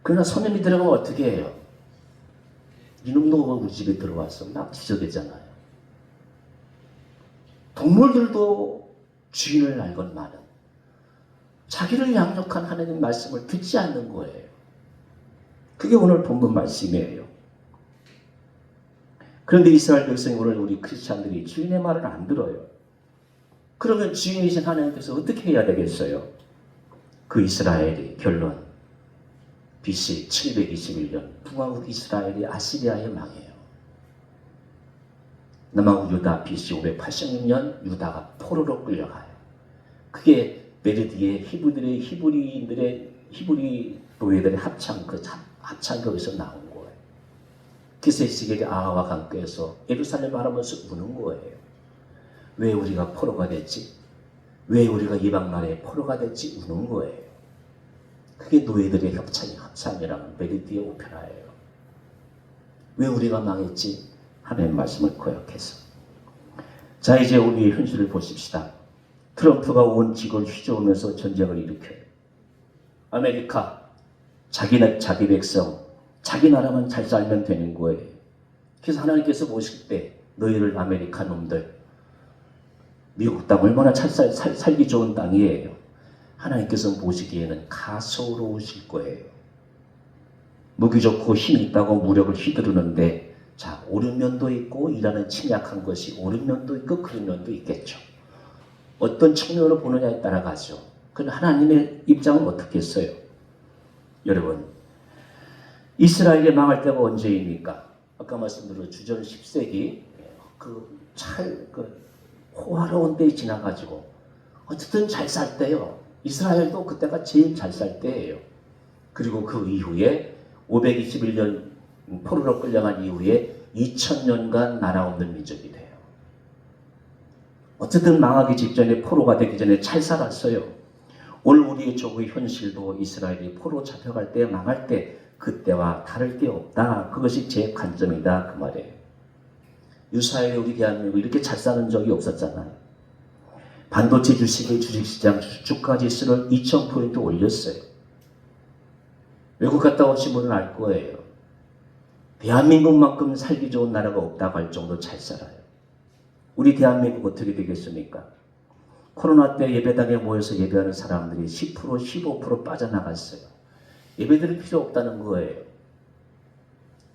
그러나 손님이 들어가면 어떻게 해요? 이놈도 우리 집에 들어와서 막 지저대잖아요. 동물들도 주인을 알건만은 자기를 양육한 하나님 말씀을 듣지 않는 거예요. 그게 오늘 본문 말씀이에요. 그런데 이스라엘 백성이 오늘 우리 크리스찬들이 주인의 말을 안 들어요. 그러면 주인이신 하나님께서 어떻게 해야 되겠어요? 그 이스라엘이 결론 BC 721년 북왕국 이스라엘이 아시리아에 망해요. 남왕국 유다 BC 586년 유다가 포로로 끌려가요. 그게 메르디의 히브리 노예들의 합창 거기서 나온 거예요. 그래서 에스겔이 아하와 강가에서 예루살렘 바라보면서 우는 거예요. 왜 우리가 포로가 됐지? 왜 우리가 이방 나라의 포로가 됐지? 우는 거예요. 그게 노예들의 합창이라는 메르디의 오페라예요. 왜 우리가 망했지? 하나님의 말씀을 거역해서. 자, 이제 우리의 현실을 보십시다. 트럼프가 온 지구를 휘저으면서 전쟁을 일으켜요. 아메리카, 자기 백성, 자기 나라만 잘 살면 되는 거예요. 그래서 하나님께서 보실 때 너희를 아메리카 놈들, 미국 땅 얼마나 살기 좋은 땅이에요. 하나님께서 보시기에는 가소로우실 거예요. 무기 좋고 힘 있다고 무력을 휘두르는데 자, 옳은 면도 있고 일하는 침략한 것이 옳은 면도 있고 그런 면도 있겠죠. 어떤 측면으로 보느냐에 따라 가죠. 그럼 하나님의 입장은 어떻겠어요? 여러분, 이스라엘이 망할 때가 언제입니까? 아까 말씀드린 주전 10세기 그 호화로운 때에 지나가지고 어쨌든 잘 살 때요. 이스라엘도 그때가 제일 잘 살 때예요. 그리고 그 이후에 521년 포로로 끌려간 이후에 2000년간 나라 없는 민족이 돼요. 어쨌든 망하기 직전에 포로가 되기 전에 잘 살았어요. 오늘 우리의 조국의 현실도 이스라엘이 포로 잡혀갈 때 망할 때 그때와 다를 게 없다. 그것이 제 관점이다. 그 말이에요. 유사히 우리 대한민국 이렇게 잘 사는 적이 없었잖아요. 반도체 주식의 주식시장 주가지수를 2000포인트 올렸어요. 외국 갔다 오신 분은 알 거예요. 대한민국만큼 살기 좋은 나라가 없다고 할 정도 잘 살아요. 우리 대한민국 어떻게 되겠습니까? 코로나 때 예배당에 모여서 예배하는 사람들이 10%, 15% 빠져나갔어요. 예배 드릴 필요 없다는 거예요.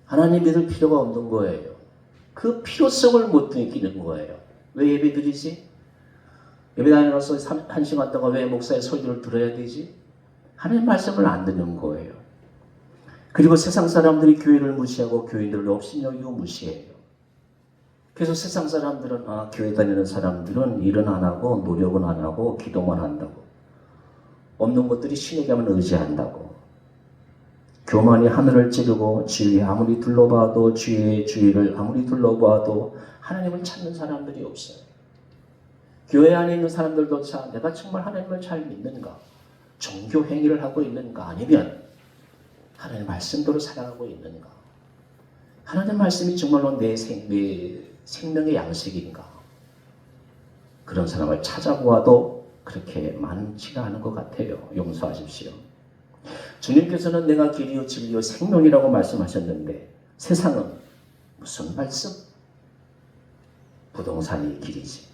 하나님 믿을 필요가 없는 거예요. 그 필요성을 못 느끼는 거예요. 왜 예배 드리지? 예배당에 가서 1시간 동안 왜 목사의 설교를 들어야 되지? 하나님 말씀을 안 듣는 거예요. 그리고 세상 사람들이 교회를 무시하고 교인들을 업신여기고 무시해요. 그래서 세상 사람들은 교회 다니는 사람들은 일은 안 하고 노력은 안 하고 기도만 한다고. 없는 것들이 신에게 하면 의지한다고. 교만이 하늘을 찌르고 주위에 아무리 둘러봐도 주위를 아무리 둘러봐도 하나님을 찾는 사람들이 없어요. 교회 안에 있는 사람들도 내가 정말 하나님을 잘 믿는가? 종교 행위를 하고 있는가? 아니면 하나님의 말씀대로 살아가고 있는가? 하나님의 말씀이 정말로 내 생명의 양식인가? 그런 사람을 찾아보아도 그렇게 많지가 않은 것 같아요. 용서하십시오. 주님께서는 내가 길이요 진리요 생명이라고 말씀하셨는데 세상은 무슨 말씀? 부동산이 길이지.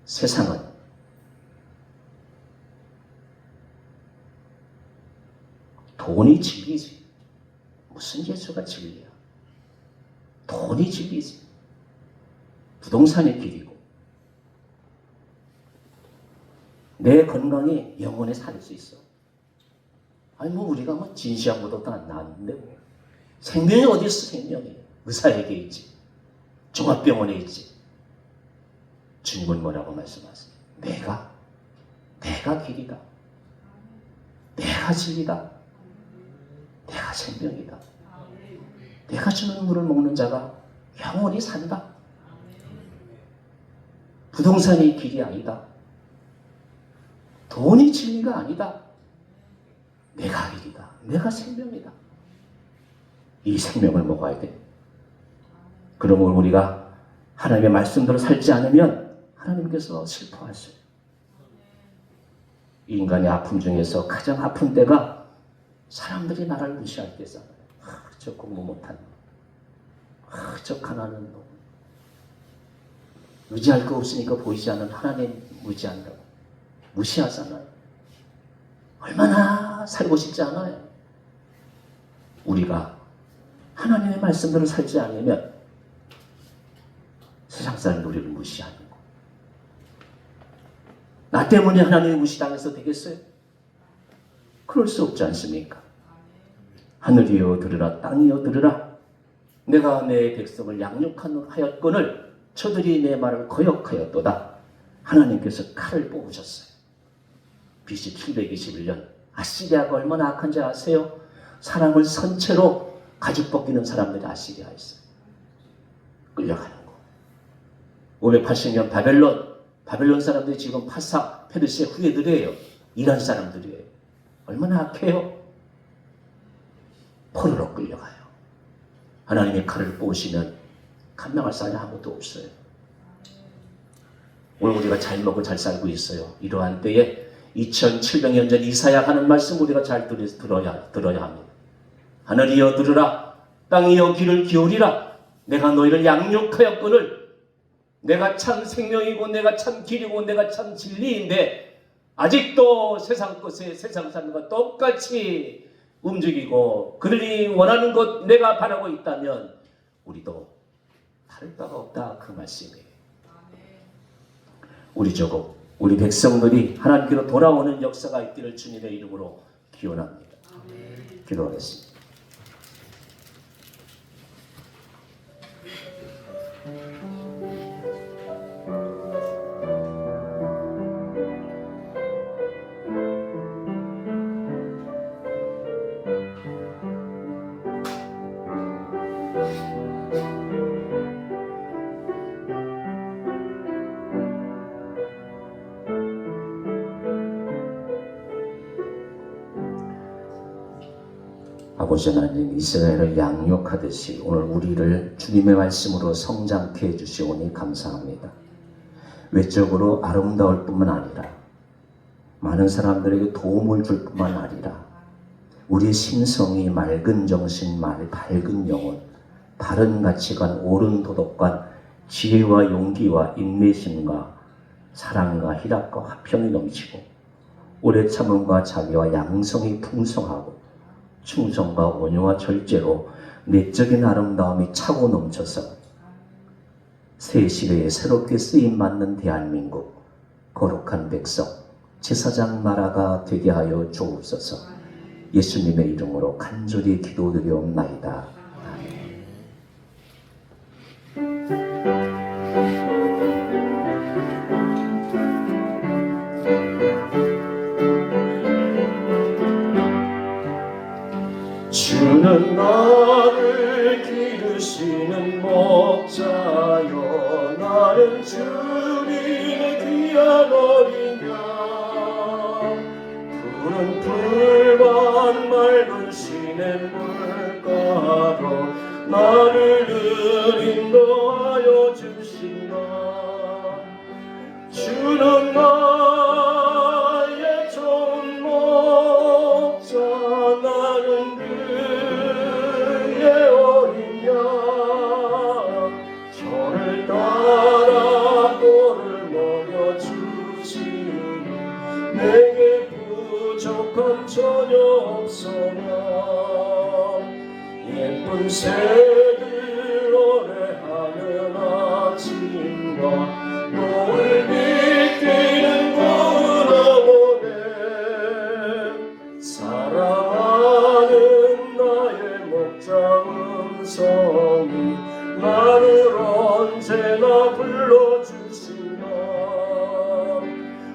세상은 돈이 진리지. 무슨 예수가 진리야? 돈이 진리지. 부동산이 길이고 내 건강이 영원히 살 수 있어. 아니 우리가 진시한 것도 안 나왔는데 생명이 어디 있어? 생명이 의사에게 있지. 종합병원에 있지. 주님은 뭐라고 말씀하세요? 내가 길이다. 내가 진리다. 내가 생명이다. 내가 주는 물을 먹는 자가 영원히 산다. 부동산이 길이 아니다. 돈이 진리가 아니다. 내가 길이다. 내가 생명이다. 이 생명을 먹어야 돼. 그러면 우리가 하나님의 말씀대로 살지 않으면 하나님께서 슬퍼하세요. 인간의 아픔 중에서 가장 아픈 때가 사람들이 나를 무시할 때잖아요. 저 공부 못한 놈. 저 가난한 놈. 의지할 거 없으니까 보이지 않는 하나님 무시한다고. 무시하잖아요. 얼마나 살고 싶지 않아요. 우리가 하나님의 말씀대로 살지 않으면 세상 사람이 우리를 무시하는 거. 나 때문에 하나님이 무시당해서 되겠어요? 그럴 수 없지 않습니까? 하늘이여 들으라, 땅이여 들으라. 내가 내 백성을 양육하였거늘 저들이 내 말을 거역하였도다. 하나님께서 칼을 뽑으셨어요. BC 721년 아시리아가 얼마나 악한지 아세요? 사람을 선체로 가죽 벗기는 사람들이 아시리아였어요. 끌려가는 거. 580년 바벨론 사람들이 지금 파사, 페르시아 후예들이에요. 이란 사람들이에요. 얼마나 악해요? 포로로 끌려가요. 하나님의 칼을 뽑으시면 감당할 사람이 아무도 없어요. 오늘 우리가 잘 먹고 잘 살고 있어요. 이러한 때에 2700년 전 이사야 하는 말씀 우리가 잘 들어야 합니다. 하늘이여 들으라, 땅이여 귀를 기울이라. 내가 너희를 양육하였거늘 내가 참 생명이고 내가 참 길이고 내가 참 진리인데 아직도 세상 것에 세상 사는 것 똑같이 움직이고 그들이 원하는 것 내가 바라고 있다면 우리도 다를 바가 없다, 그 말씀이에요. 우리 조국, 우리 백성들이 하나님께로 돌아오는 역사가 있기를 주님의 이름으로 기원합니다. 기도하겠습니다. 아버지 하나님, 이스라엘을 양육하듯이 오늘 우리를 주님의 말씀으로 성장케 해주시오니 감사합니다. 외적으로 아름다울 뿐만 아니라 많은 사람들에게 도움을 줄 뿐만 아니라 우리의 심성이 맑은 정신, 밝은 영혼, 바른 가치관, 옳은 도덕관, 지혜와 용기와 인내심과 사랑과 희락과 화평이 넘치고 오래 참음과 자비와 양성이 풍성하고 충성과 온유와 절제로 내적인 아름다움이 차고 넘쳐서 새 시대에 새롭게 쓰임받는 대한민국 거룩한 백성 제사장 나라가 되게 하여 주옵소서. 예수님의 이름으로 간절히 기도드리옵나이다.
주는 나를 기르시는 목자여, 나는 주님의 귀한 어린 양. 푸른 풀만 맑은 시냇물가로 나를 인도하여 주신다. 주는 나의 좋은 목자, 나는 그의 어린 양. 저를 따라 꼴을 먹여주시니 내게 부족함 전혀 없소나. 예쁜 새들 노래하는 아침과 노을 비추는 고운 어머니, 사랑하는 나의 목자 음성이 나를 언제나 불러주신다.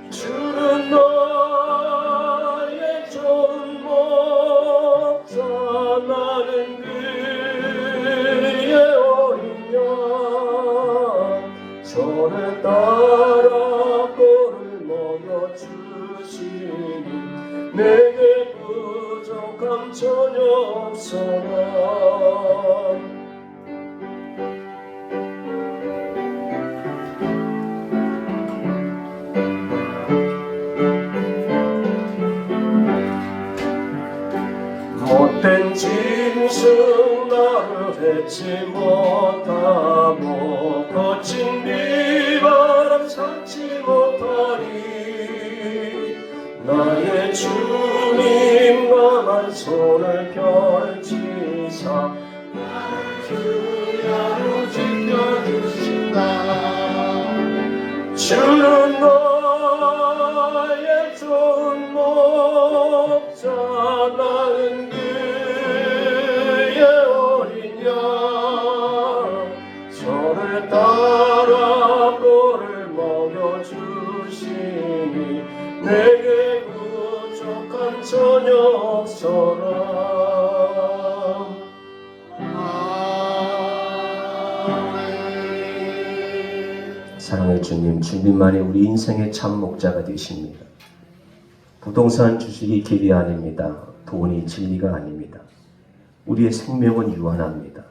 주는 나의 좋은 목자, 나는 그의 어린 양. 저를 따라 꼴을 먹여주시니 내게 부족함 전혀 없소나. 못된 짐승 나를 해치 못하고 거친 비바람 삼지 못하리. 나의 주님 강한 손을 펼치 주는 나의 좋은 목자 나는 그의 어린 양 저를 따라 꼴을 먹여주시니 내게 부족한 저녁처럼
사랑의 주님, 주님만이 우리 인생의 참 목자가 되십니다. 부동산 주식이 길이 아닙니다. 돈이 진리가 아닙니다. 우리의 생명은 유한합니다.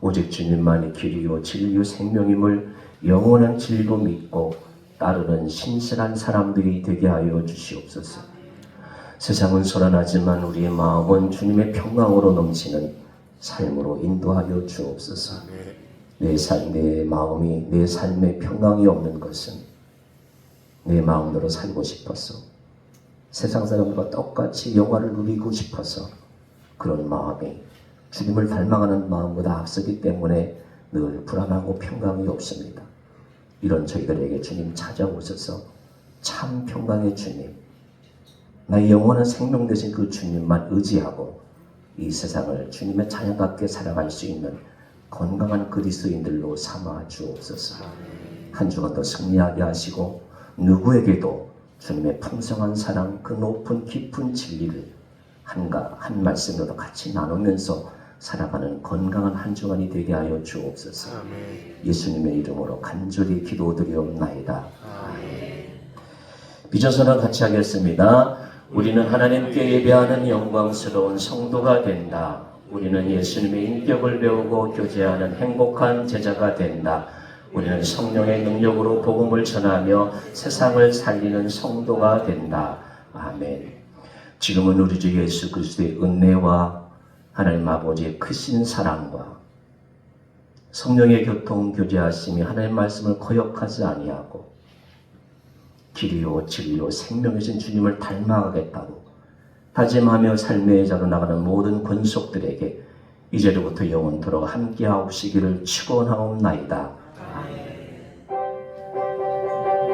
오직 주님만이 길이요 진리요 생명임을 영원한 진리로 믿고 따르는 신실한 사람들이 되게 하여 주시옵소서. 세상은 소란하지만 우리의 마음은 주님의 평강으로 넘치는 삶으로 인도하여 주옵소서. 내 마음이 내 삶에 평강이 없는 것은 내 마음대로 살고 싶어서 세상 사람들과 똑같이 영화를 누리고 싶어서 그런 마음이 주님을 닮아가는 마음보다 앞서기 때문에 늘 불안하고 평강이 없습니다. 이런 저희들에게 주님 찾아오셔서 참 평강의 주님, 나의 영원한 생명 되신 그 주님만 의지하고 이 세상을 주님의 자녀답게 살아갈 수 있는 건강한 그리스도인들로 삼아 주옵소서. 한 주간도 승리하게 하시고 누구에게도 주님의 풍성한 사랑, 그 높은 깊은 진리를 한 말씀으로도 같이 나누면서 살아가는 건강한 한 주간이 되게 하여 주옵소서. 예수님의 이름으로 간절히 기도드리옵나이다. 비전선언 같이 하겠습니다. 우리는 하나님께 예배하는 영광스러운 성도가 된다. 우리는 예수님의 인격을 배우고 교제하는 행복한 제자가 된다. 우리는 성령의 능력으로 복음을 전하며 세상을 살리는 성도가 된다. 아멘. 지금은 우리 주 예수 그리스도의 은혜와 하나님 아버지의 크신 사랑과 성령의 교통 교제하심이 하나님의 말씀을 거역하지 아니하고 길이요 진리요 생명이신 주님을 닮아가겠다고 다짐하며 삶의 자로 나가는 모든 권속들에게 이제로부터 영원토록 함께하옵시기를 축원하옵나이다.